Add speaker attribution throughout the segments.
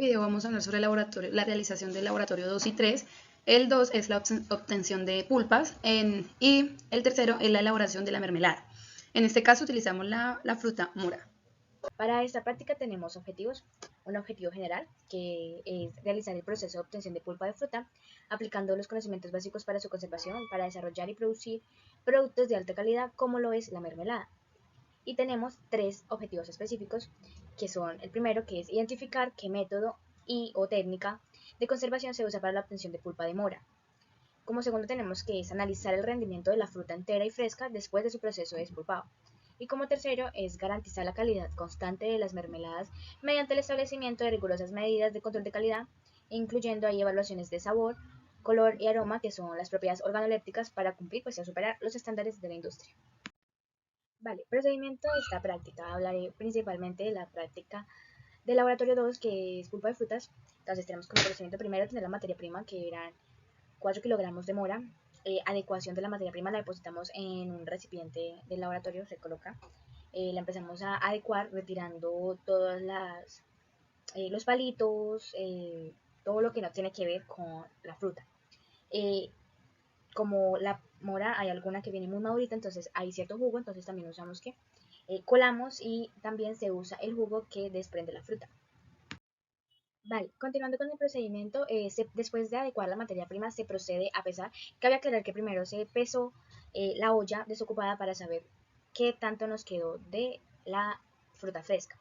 Speaker 1: video vamos a hablar sobre la realización del laboratorio 2 y 3. El 2 es la obtención de pulpas y el tercero es la elaboración de la mermelada. En este caso utilizamos la fruta mora.
Speaker 2: Para esta práctica tenemos objetivos. Un objetivo general, que es realizar el proceso de obtención de pulpa de fruta, aplicando los conocimientos básicos para su conservación, para desarrollar y producir productos de alta calidad, como lo es la mermelada. Y tenemos tres objetivos específicos, que son el primero, que es identificar qué método o técnica de conservación se usa para la obtención de pulpa de mora. Como segundo tenemos que es analizar el rendimiento de la fruta entera y fresca después de su proceso de despulpado. Y como tercero es garantizar la calidad constante de las mermeladas mediante el establecimiento de rigurosas medidas de control de calidad, incluyendo ahí evaluaciones de sabor, color y aroma, que son las propiedades organolépticas, para cumplir y superar los estándares de la industria. Vale, procedimiento de esta práctica. Hablaré principalmente de la práctica del laboratorio 2, que es pulpa de frutas. Entonces tenemos como procedimiento primero tener la materia prima, que eran 4 kilogramos de mora. Adecuación de la materia prima, la depositamos en un recipiente del laboratorio, se coloca. La empezamos a adecuar retirando todos los palitos, todo lo que no tiene que ver con la fruta. Como la mora hay alguna que viene muy madurita, entonces hay cierto jugo, entonces también usamos que colamos, y también se usa el jugo que desprende la fruta. Vale, continuando con el procedimiento, después de adecuar la materia prima se procede a pesar. Cabe aclarar que primero se pesó la olla desocupada para saber qué tanto nos quedó de la fruta fresca.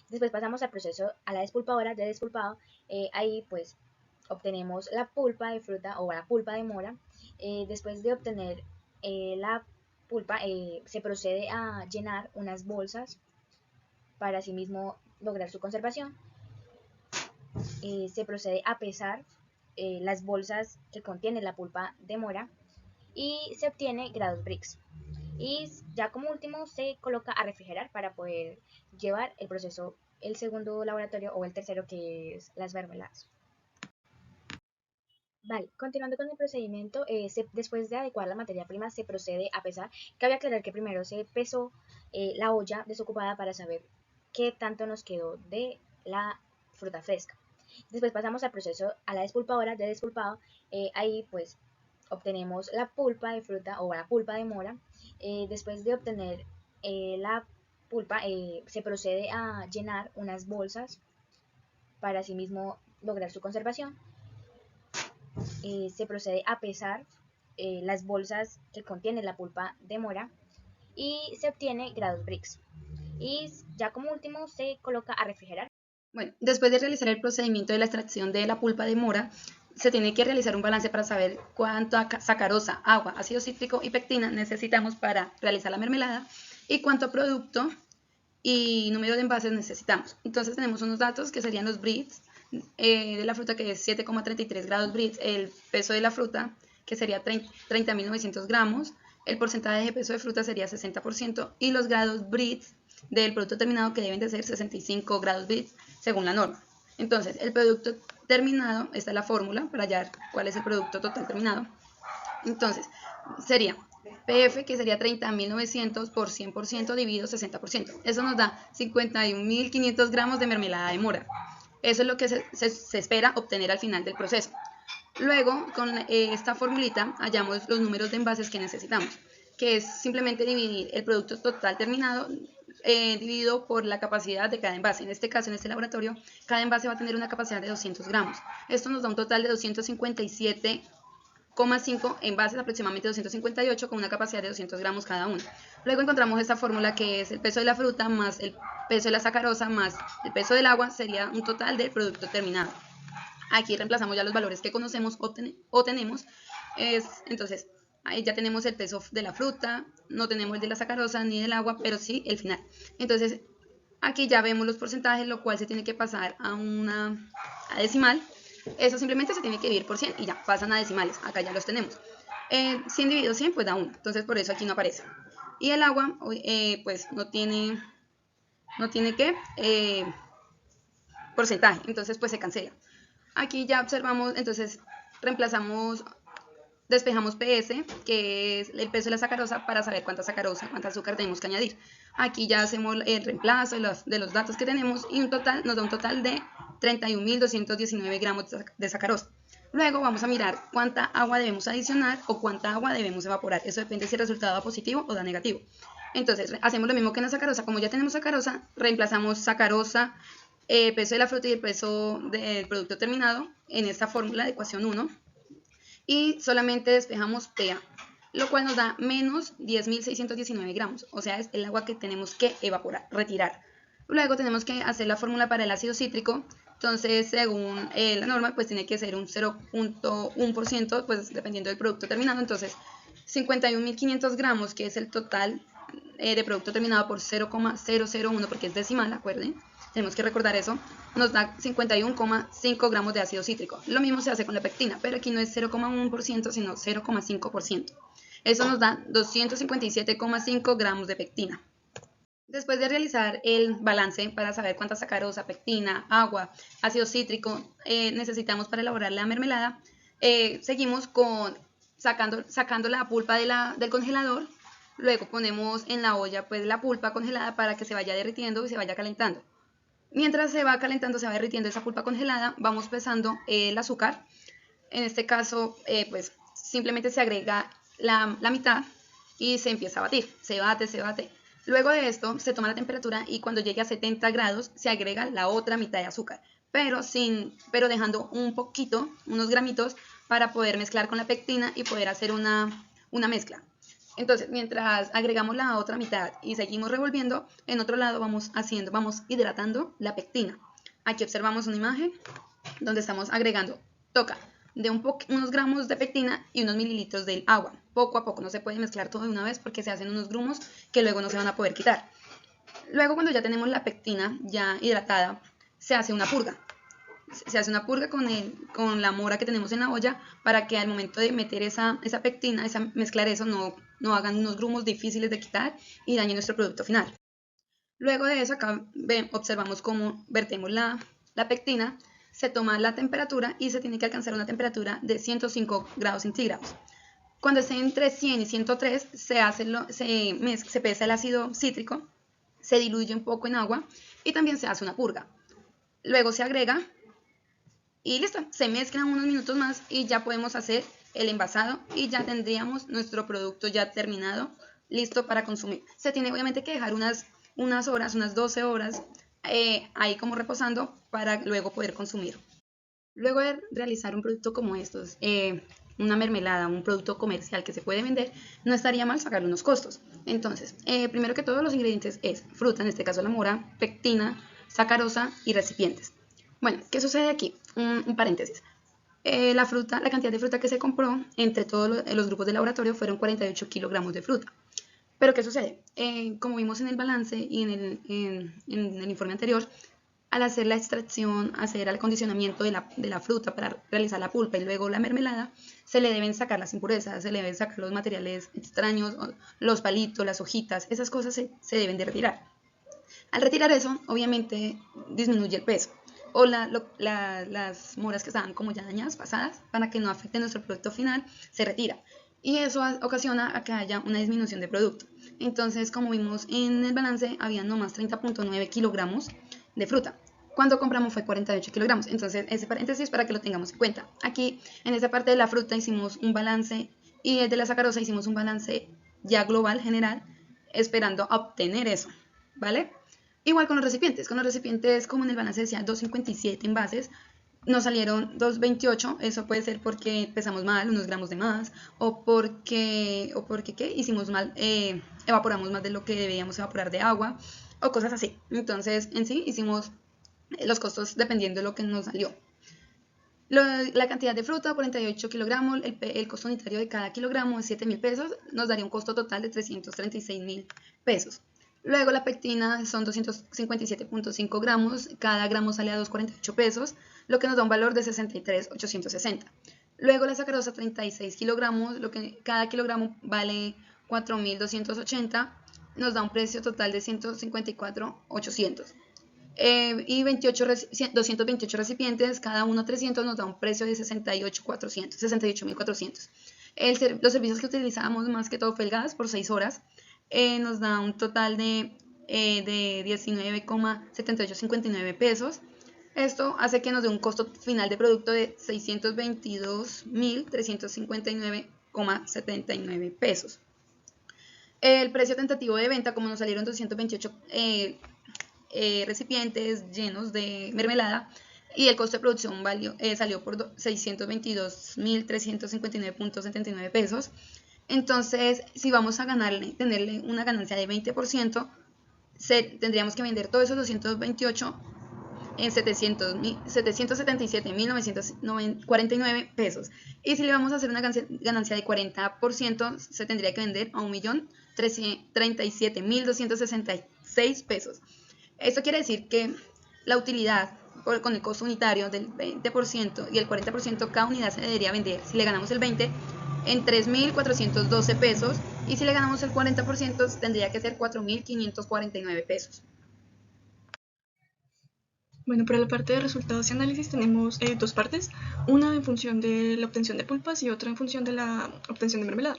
Speaker 2: Después pasamos al proceso a la despulpadora de despulpado. Ahí pues obtenemos la pulpa de fruta o la pulpa de mora. Después de obtener la pulpa, se procede a llenar unas bolsas para asimismo lograr su conservación. Se procede a pesar las bolsas que contienen la pulpa de mora y se obtiene grados Brix. Y ya como último se coloca a refrigerar para poder llevar el proceso, el segundo laboratorio o el tercero, que es las mermeladas. Vale, continuando con el procedimiento, después de adecuar la materia prima se procede a pesar. Cabe aclarar que primero se pesó la olla desocupada para saber qué tanto nos quedó de la fruta fresca. Después pasamos al proceso a la despulpadora de despulpado. Ahí pues obtenemos la pulpa de fruta o la pulpa de mora. Después de obtener la pulpa, se procede a llenar unas bolsas para asimismo lograr su conservación. Se procede a pesar las bolsas que contienen la pulpa de mora y se obtiene grados Brix. Y ya como último se coloca a refrigerar.
Speaker 1: Bueno, después de realizar el procedimiento de la extracción de la pulpa de mora, se tiene que realizar un balance para saber cuánta sacarosa, agua, ácido cítrico y pectina necesitamos para realizar la mermelada y cuánto producto y número de envases necesitamos. Entonces tenemos unos datos que serían los Brix de la fruta, que es 7,33 grados Brix, el peso de la fruta, que sería 30.900 gramos, el porcentaje de peso de fruta sería 60% y los grados Brix del producto terminado, que deben de ser 65 grados Brix según la norma. Entonces, el producto terminado, esta es la fórmula para hallar cuál es el producto total terminado. Entonces, sería PF, que sería 30.900 por 100% dividido 60%. Eso nos da 51.500 gramos de mermelada de mora. Eso es lo que se espera obtener al final del proceso. Luego, con esta formulita, hallamos los números de envases que necesitamos, que es simplemente dividir el producto total terminado dividido por la capacidad de cada envase. En este caso, en este laboratorio, cada envase va a tener una capacidad de 200 gramos. Esto nos da un total de 257,5 envases, aproximadamente 258, con una capacidad de 200 gramos cada uno. Luego encontramos esta fórmula, que es el peso de la fruta más el peso de la sacarosa más el peso del agua, sería un total del producto terminado. Aquí reemplazamos ya los valores que conocemos o tenemos. Entonces, ahí ya tenemos el peso de la fruta, no tenemos el de la sacarosa ni del agua, pero sí el final. Entonces, aquí ya vemos los porcentajes, lo cual se tiene que pasar a decimal. Eso simplemente se tiene que dividir por 100 y ya pasan a decimales. Acá ya los tenemos. 100 dividido 100 pues da 1. Entonces por eso aquí no aparece. Y el agua pues no tiene porcentaje. Entonces pues se cancela. Aquí ya observamos, entonces reemplazamos, despejamos PS, que es el peso de la sacarosa, para saber cuánta sacarosa, cuánta azúcar tenemos que añadir. Aquí ya hacemos el reemplazo de los datos que tenemos y nos da un total de 31.219 gramos de sacarosa. Luego vamos a mirar cuánta agua debemos adicionar o cuánta agua debemos evaporar. Eso depende si el resultado da positivo o da negativo. Entonces, hacemos lo mismo que en la sacarosa. Como ya tenemos sacarosa, reemplazamos sacarosa, peso de la fruta y el peso del producto terminado en esta fórmula de ecuación 1 y solamente despejamos PA, lo cual nos da menos 10.619 gramos, o sea, es el agua que tenemos que evaporar, retirar. Luego tenemos que hacer la fórmula para el ácido cítrico, entonces según la norma, pues tiene que ser un 0.1%, pues dependiendo del producto terminado, entonces 51.500 gramos, que es el total de producto terminado por 0,001, porque es decimal, acuerden, tenemos que recordar eso, nos da 51,5 gramos de ácido cítrico. Lo mismo se hace con la pectina, pero aquí no es 0,1%, sino 0,5%. Eso nos da 257,5 gramos de pectina. Después de realizar el balance para saber cuánta sacarosa, pectina, agua, ácido cítrico necesitamos para elaborar la mermelada, seguimos con sacando la pulpa del congelador. Luego ponemos en la olla pues la pulpa congelada para que se vaya derritiendo y se vaya calentando. Mientras se va calentando, se va derritiendo esa pulpa congelada, vamos pesando el azúcar. En este caso, pues simplemente se agrega la mitad y se empieza a batir. Se bate, se bate. Luego de esto, se toma la temperatura y cuando llegue a 70 grados, se agrega la otra mitad de azúcar. Pero dejando un poquito, unos gramitos, para poder mezclar con la pectina y poder hacer una mezcla. Entonces, mientras agregamos la otra mitad y seguimos revolviendo, en otro lado vamos hidratando la pectina. Aquí observamos una imagen donde estamos agregando, toca de unos gramos de pectina y unos mililitros del agua. Poco a poco, no se puede mezclar todo de una vez porque se hacen unos grumos que luego no se van a poder quitar. Luego, cuando ya tenemos la pectina ya hidratada, se hace una purga. Se hace una purga con la mora que tenemos en la olla para que al momento de meter esa pectina, mezclar eso, no hagan unos grumos difíciles de quitar y dañen nuestro producto final. Luego de eso, acá observamos cómo vertemos la pectina, se toma la temperatura y se tiene que alcanzar una temperatura de 105 grados centígrados. Cuando esté entre 100 y 103, se pesa el ácido cítrico, se diluye un poco en agua y también se hace una purga. Luego se agrega y listo, se mezclan unos minutos más y ya podemos hacer el envasado y ya tendríamos nuestro producto ya terminado, listo para consumir. Se tiene obviamente que dejar unas horas, unas 12 horas ahí como reposando para luego poder consumir. Luego de realizar un producto como estos, una mermelada, un producto comercial que se puede vender, no estaría mal sacar unos costos. Entonces, primero que todo los ingredientes es fruta, en este caso la mora, pectina, sacarosa y recipientes. Bueno, ¿qué sucede aquí? Un paréntesis. La cantidad de fruta que se compró entre todos los grupos de laboratorio fueron 48 kilogramos de fruta. Pero ¿qué sucede? Como vimos en el balance y en el informe anterior, al hacer la extracción, hacer el acondicionamiento de la fruta para realizar la pulpa y luego la mermelada, se le deben sacar las impurezas, se le deben sacar los materiales extraños, los palitos, las hojitas, esas cosas se deben de retirar. Al retirar eso, obviamente disminuye el peso o las moras que estaban como ya dañadas, pasadas, para que no afecte nuestro producto final, se retira. Y eso ocasiona a que haya una disminución de producto. Entonces, como vimos en el balance, había nomás 30.9 kilogramos de fruta. Cuando compramos fue 48 kilogramos. Entonces, ese paréntesis para que lo tengamos en cuenta. Aquí, en esta parte de la fruta, hicimos un balance y de la sacarosa hicimos un balance ya global, general, esperando obtener eso, ¿vale? Igual con los recipientes, como en el balance decía 257 envases, nos salieron 228, eso puede ser porque pesamos mal, unos gramos de más, o porque ¿qué? Hicimos mal, evaporamos más de lo que debíamos evaporar de agua, o cosas así. Entonces, en sí, hicimos los costos dependiendo de lo que nos salió. La cantidad de fruta, 48 kilogramos, el costo unitario de cada kilogramo es 7.000 pesos, nos daría un costo total de 336.000 pesos. Luego la pectina son 257.5 gramos, cada gramo sale a 2.48 pesos, lo que nos da un valor de 63.860. Luego la sacarosa 36 kilogramos, lo que cada kilogramo vale 4.280, nos da un precio total de 154.800. Y 228 recipientes, cada uno 300, nos da un precio de 68.400. Los servicios que utilizamos más que todo fue el gas por 6 horas. Nos da un total de 19,7859 pesos. Esto hace que nos dé un costo final de producto de 622.359,79 pesos. El precio tentativo de venta, como nos salieron 228 recipientes llenos de mermelada, y el costo de producción salió por 622.359.79 pesos. Entonces, si vamos a tenerle una ganancia de 20%, tendríamos que vender todos esos 228 en 777.949 pesos. Y si le vamos a hacer una ganancia de 40%, se tendría que vender a 1.037.266 pesos. Esto quiere decir que la utilidad con el costo unitario del 20% y el 40%, cada unidad se debería vender, si le ganamos el 20%, en 3.412 pesos, y si le ganamos el 40% tendría que ser 4.549 pesos.
Speaker 3: Bueno, para la parte de resultados y análisis tenemos dos partes, una en función de la obtención de pulpas y otra en función de la obtención de mermelada.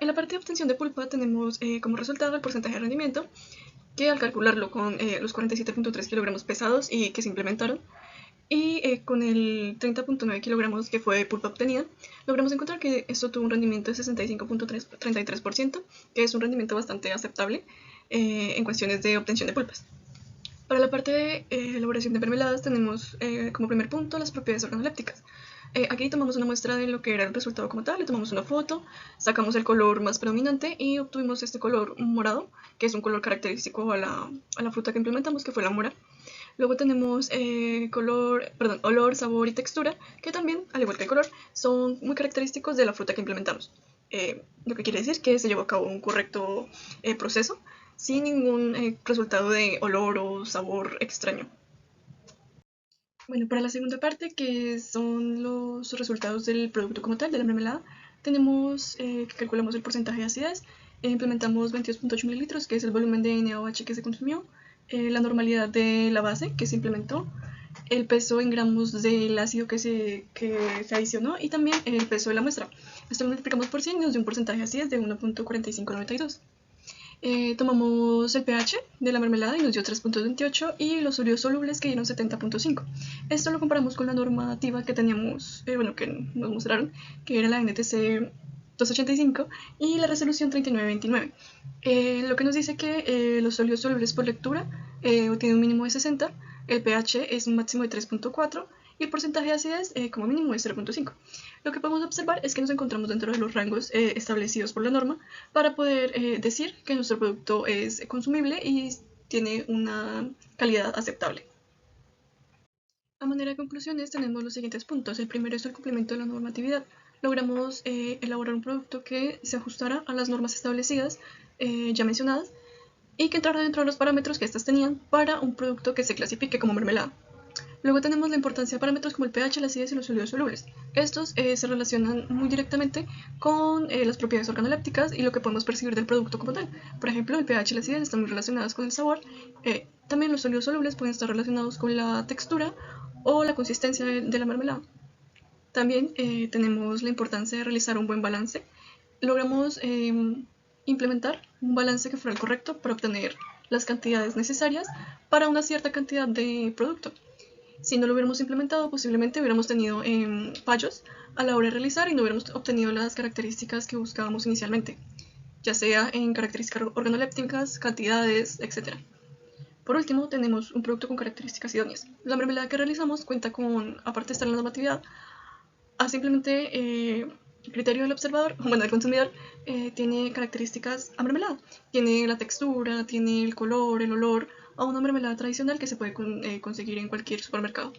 Speaker 3: En la parte de obtención de pulpa tenemos como resultado el porcentaje de rendimiento, que al calcularlo con los 47.3 kilogramos pesados y que se implementaron, y con el 30.9 kilogramos que fue pulpa obtenida, logramos encontrar que esto tuvo un rendimiento de 65.33%, que es un rendimiento bastante aceptable en cuestiones de obtención de pulpas. Para la parte de elaboración de mermeladas tenemos como primer punto las propiedades organolépticas. Aquí tomamos una muestra de lo que era el resultado como tal, le tomamos una foto, sacamos el color más predominante y obtuvimos este color morado, que es un color característico a la fruta que implementamos, que fue la mora. Luego tenemos olor, sabor y textura, que también, al igual que el color, son muy característicos de la fruta que implementamos. Lo que quiere decir que se llevó a cabo un correcto proceso, sin ningún resultado de olor o sabor extraño. Bueno, para la segunda parte, que son los resultados del producto como tal, de la mermelada, tenemos que calculamos el porcentaje de acidez, implementamos 22.8 mililitros, que es el volumen de NaOH que se consumió, la normalidad de la base que se implementó, el peso en gramos del ácido que se adicionó y también el peso de la muestra. Esto lo multiplicamos por 100 y nos dio un porcentaje de acidez de 1.4592. Tomamos el pH de la mermelada y nos dio 3.28 y los sólidos solubles que dieron 70.5. Esto lo comparamos con la normativa que teníamos, que nos mostraron, que era la NTC 285 y la resolución 3929. Lo que nos dice que los sólidos solubles por lectura tienen un mínimo de 60, el pH es un máximo de 3.4 y el porcentaje de acidez como mínimo es 0.5. Lo que podemos observar es que nos encontramos dentro de los rangos establecidos por la norma para poder decir que nuestro producto es consumible y tiene una calidad aceptable. A manera de conclusiones tenemos los siguientes puntos. El primero es el cumplimiento de la normatividad. Logramos elaborar un producto que se ajustara a las normas establecidas ya mencionadas y que entrara dentro de los parámetros que éstas tenían para un producto que se clasifique como mermelada. Luego tenemos la importancia de parámetros como el pH, la acidez y los sólidos solubles. Estos se relacionan muy directamente con las propiedades organolépticas y lo que podemos percibir del producto como tal. Por ejemplo, el pH y la acidez están muy relacionadas con el sabor. También los sólidos solubles pueden estar relacionados con la textura o la consistencia de la mermelada. También tenemos la importancia de realizar un buen balance. Logramos implementar un balance que fuera el correcto para obtener las cantidades necesarias para una cierta cantidad de producto. Si no lo hubiéramos implementado, posiblemente hubiéramos tenido fallos a la hora de realizar y no hubiéramos obtenido las características que buscábamos inicialmente, ya sea en características organolépticas, cantidades, etc. Por último, tenemos un producto con características idóneas. La mermelada que realizamos cuenta con, aparte de estar en la normatividad, a simplemente criterio del observador, bueno, del consumidor, tiene características a mermelada. Tiene la textura, tiene el color, el olor, a una mermelada tradicional que se puede conseguir en cualquier supermercado.